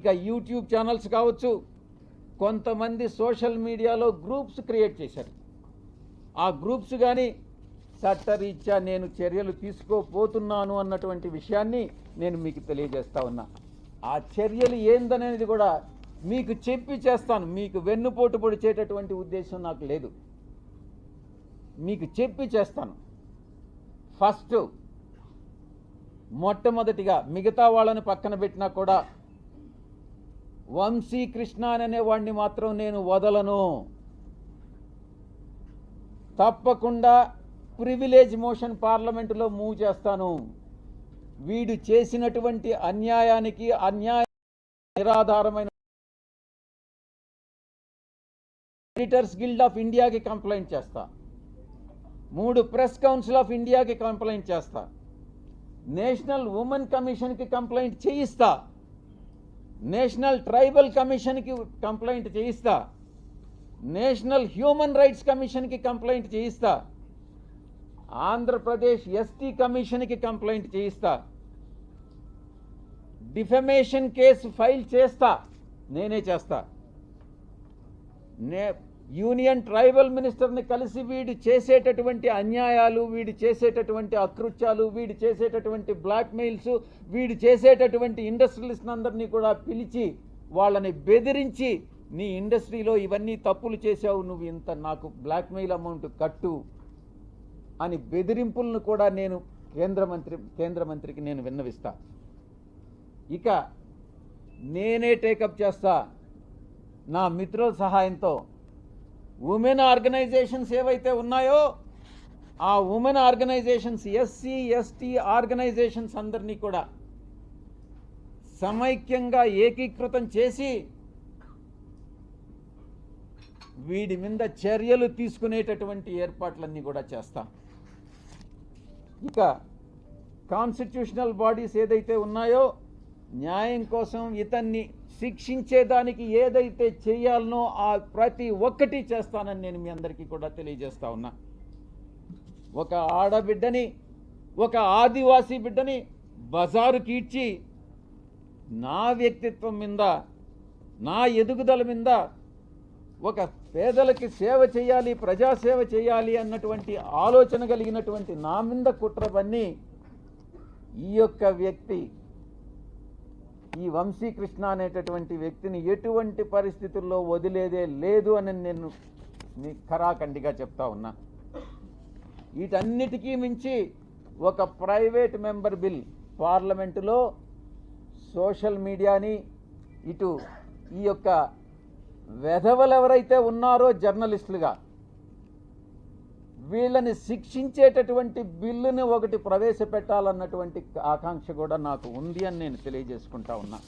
ఇక YouTube channels కావచ్చు, కొంతమంది సోషల్ మీడియాలో గ్రూప్స్ క్రియేట్ చేశారు. ఆ గ్రూప్స్ కానీ చట్టరీత్యా నేను చర్యలు తీసుకోపోతున్నాను అన్నటువంటి విషయాన్ని నేను మీకు తెలియజేస్తా ఉన్నా. ఆ చర్యలు ఏందనేది కూడా మీకు చెప్పి చేస్తాను. మీకు వెన్నుపోటు పొడిచేటటువంటి ఉద్దేశం నాకు లేదు. మీకు చెప్పి చేస్తాను. ఫస్ట్ మొట్టమొదటిగా మిగతా వాళ్ళని పక్కన పెట్టినా కూడా వంశీకృష్ణ అనే వాడిని మాత్రం నేను వదలను. తప్పకుండా ప్రివిలేజ్ మోషన్ పార్లమెంటులో మూవ్ చేస్తాను. వీడు చేసినటువంటి అన్యాయానికి నిరాధారమైన ఎడిటర్స్ గిల్డ్ ఆఫ్ ఇండియాకి కంప్లైంట్ చేస్తా. 3 ప్రెస్ కౌన్సిల్ ఆఫ్ ఇండియాకి కంప్లైంట్ చేస్తా. నేషనల్ ఉమెన్ కమిషన్కి కంప్లైంట్ చేయిస్తా. నేషనల్ ట్రైబల్ కమిషన్కి కంప్లైంట్ చేయిస్తా. నేషనల్ హ్యూమన్ రైట్స్ కమిషన్కి కంప్లైంట్ చేయిస్తా. ఆంధ్రప్రదేశ్ ఎస్టీ కమిషన్కి కంప్లైంట్ చేయిస్తా. డిఫమేషన్ కేసు ఫైల్ చేస్తా. నేనే చేస్తా. యూనియన్ ట్రైబల్ మినిస్టర్ని కలిసి వీడు చేసేటటువంటి అన్యాయాలు, వీడు చేసేటటువంటి అకృత్యాలు, వీడు చేసేటటువంటి బ్లాక్మెయిల్స్, వీడు చేసేటటువంటి ఇండస్ట్రియలిస్ట్ అందరినీ కూడా పిలిచి వాళ్ళని బెదిరించి నీ ఇండస్ట్రీలో ఇవన్నీ తప్పులు చేశావు, నువ్వు ఇంత నాకు బ్లాక్మెయిల్ అమౌంట్ కట్టు అని బెదిరింపులను కూడా నేను కేంద్ర మంత్రికి నేను విన్నవిస్తా. ఇక నేనే టేకప్ చేస్తా నా మిత్రుల సహాయంతో. ఉమెన్ ఆర్గనైజేషన్స్ ఏవైతే ఉన్నాయో ఆ women organizations, SC ST organizations అందరినీ కూడా సమైక్యంగా ఏకీకృతం చేసి వీడి మీద చర్యలు తీసుకునేటటువంటి ఏర్పాట్లన్నీ కూడా చేస్తాం. ఇక కాన్స్టిట్యూషనల్ బాడీస్ ఏదైతే ఉన్నాయో న్యాయం కోసం ఇతన్ని శిక్షించేదానికి ఏదైతే చేయాలనో ఆ ప్రతి ఒక్కటి చేస్తానని నేను మీ అందరికీ కూడా తెలియజేస్తా ఉన్నా. ఒక ఆడబిడ్డని, ఒక ఆదివాసీ బిడ్డని బజారు కీడ్చి నా వ్యక్తిత్వం మీద, నా ఎదుగుదల మీద, ఒక పేదలకి సేవ చేయాలి, ప్రజాసేవ చేయాలి అన్నటువంటి ఆలోచన కలిగినటువంటి నా మీద కుట్రవన్నీ ఈ యొక్క వ్యక్తి, ఈ వంశీకృష్ణ అనేటటువంటి వ్యక్తిని ఎటువంటి పరిస్థితుల్లో వదిలేదే లేదు అని నేను ఖరాఖండిగా చెప్తా ఉన్నా. వీటన్నిటికీ మించి ఒక ప్రైవేట్ మెంబర్ బిల్ పార్లమెంటులో సోషల్ మీడియాని, ఇటు ఈ యొక్క వెధవలు ఎవరైతే ఉన్నారో జర్నలిస్టులుగా వీళ్ళని శిక్షించేటటువంటి బిల్లుని ఒకటి ప్రవేశపెట్టాలన్నటువంటి ఆకాంక్ష కూడా నాకు ఉంది అని నేను తెలియజేసుకుంటా ఉన్నా.